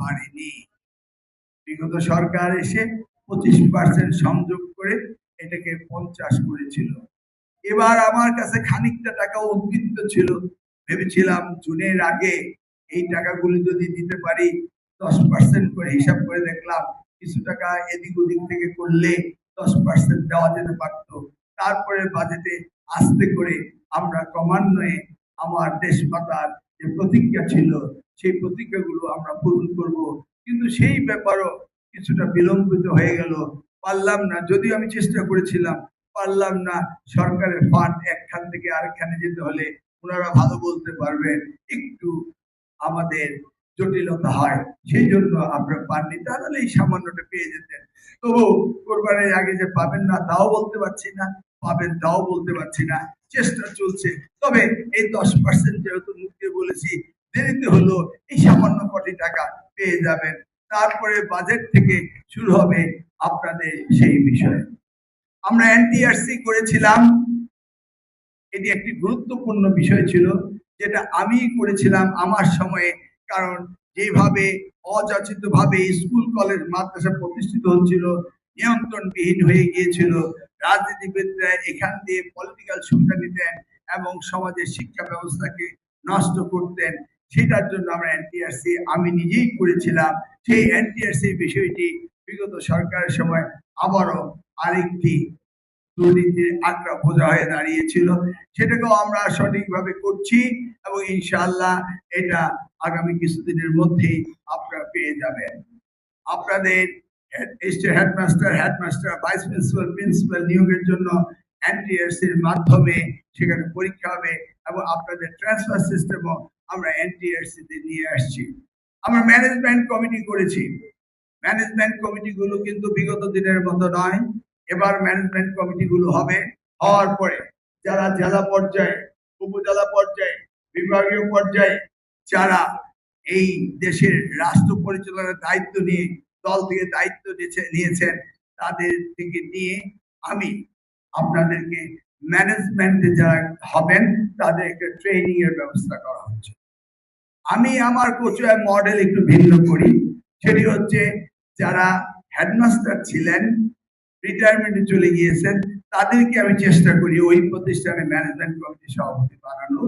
পারেনি। বিগত সরকার এসে 25% সংযোগ করে এটাকে 50 করেছিল। এবার আমার কাছে খানিকটা টাকা উদ্বৃত্ত ছিল, ভেবেছিলাম জুনের আগে এই টাকাগুলো যদি দিতে পারি, 10% করে হিসাব করে দেখলাম কিছু টাকা এদিক ওদিক থেকে করলে 10% দেওয়া যেতে পারত। তারপরে বাজেটে আস্তে করে আমরা ক্রমান্বয়ে আমার দেশমাতার যে প্রতিজ্ঞা ছিল সেই প্রতিজ্ঞাগুলো আমরা পূরণ করব, কিন্তু সেই ব্যাপারও কিছুটা বিলম্বিত হয়ে গেল, পারলাম না। যদিও আমি চেষ্টা করেছিলাম, পারলাম না। সরকারের ফান্ড একখান থেকে আরেকখানে যেতে হলে ওনারা ভালো বলতে পারবেন, একটু আমাদের জটিলতা হয়, সেই জন্য আমরা পাননি। তাহলে এই সামান্যটা পেয়ে যেতেন। তবু কোরবানির আগে যে পাবেন না তাও বলতে পারছি না, পাবেন তাও বলতে পারছি না, চেষ্টা চলছে। তবে এই 10% যেহেতু মুখে বলেছি, দেরিতে হলো, এই সামান্য কোটি টাকা পেয়ে যাবেন। তারপরে বাজেট থেকে শুরু হবে আপনাদের সেই বিষয়। আমরা এনটিআরসি করেছিলাম, এটি একটি গুরুত্বপূর্ণ বিষয় ছিল, যেটা আমি করেছিলাম আমার সময়ে। কারণ যেভাবে অযাচিত ভাবে স্কুল কলেজ মাদ্রাসা প্রতিষ্ঠিত হচ্ছিল, নিয়ন্ত্রণবিহীন হয়ে গিয়েছিল, রাজনীতিবিদরা এখান দিয়ে পলিটিক্যাল সুবিধা নিতেন এবং সমাজের শিক্ষা ব্যবস্থাকে নষ্ট করতেন। সেটার জন্য আমরা এনটিআরসি আমি নিজেই করেছিলাম। সেই এনটিআরসি বিষয়টি বিগত সরকারের সময় আবারও আরেকটি দুর্নীতির আঁকড়া বোঝা হয়ে দাঁড়িয়েছিল, সেটাকেও আমরা সঠিকভাবে করছি এবং ইনশাআল্লাহ এটা আগামী কিছুদিনের মধ্যেই আপনারা পেয়ে যাবেন। আপনাদের হেডমাস্টার, ভাইস প্রিন্সিপাল, প্রিন্সিপাল নিয়োগের জন্য এনটিআরসির মাধ্যমে সেখানে পরীক্ষা হবে এবং আপনাদের ট্রান্সফার সিস্টেমও আমরা এনটিআরসি তে নিয়ে আসছি। আমরা ম্যানেজমেন্ট কমিটি করেছি। ম্যানেজমেন্ট কমিটিগুলো কিন্তু বিগত দিনের মতো নয়। এবার ম্যানেজমেন্ট কমিটিগুলো হবে, হওয়ার পরে যারা জেলা পর্যায়ে, উপজেলা পর্যায়ে, বিভাগীয় পর্যায়ে যারা এই দেশের রাষ্ট্র পরিচালনার দায়িত্ব নিয়ে দল থেকে দায়িত্ব নিয়েছেন, তাদের থেকে নিয়ে আমি আপনাদেরকে ম্যানেজমেন্টে যারা হবেন তাদের একটা ট্রেনিং এর ব্যবস্থা করা হচ্ছে। আমি আমার কোচের মডেল একটু ভিন্ন করি, সেটি হচ্ছে যারা হেডমাস্টার ছিলেন, রিটায়ারমেন্টে চলে গিয়েছেন, তাদেরকে আমি চেষ্টা করি ওই প্রতিষ্ঠানে ম্যানেজমেন্ট কমিটি সভাপতি বানানো।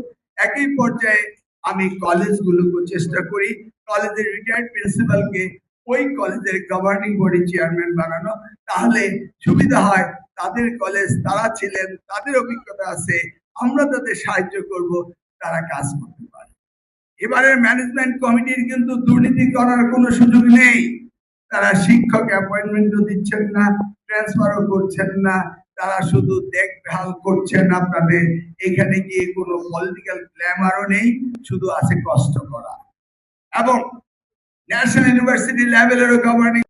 একই পর্যায়ে আমি কলেজগুলোকে চেষ্টা করি কলেজের রিটায়ার্ড প্রিন্সিপালকে ওই কলেজের গভর্নিং বডি চেয়ারম্যান বানানো। তাহলে সুবিধা হয়, তাদের কলেজ, তারা ছিলেন, তাদের অভিজ্ঞতা আছে, আমরা তাদের সাহায্য করব, তারা কাজ করতে পারে। এবারের ম্যানেজমেন্ট কমিটির কিন্তু দুর্নীতি করার কোনো সুযোগ নেই। তারা শিক্ষক অ্যাপয়েন্টমেন্টও দিচ্ছেন না, ট্রান্সফারও করছেন না, তারা শুধু দেখভাল করছেন আপনাদের। এখানে গিয়ে কোনো পলিটিক্যাল গ্ল্যামারও নেই, শুধু আছে কষ্ট করা। এবং ন্যাশনাল ইউনিভার্সিটি লেভেলেরও গভর্নিং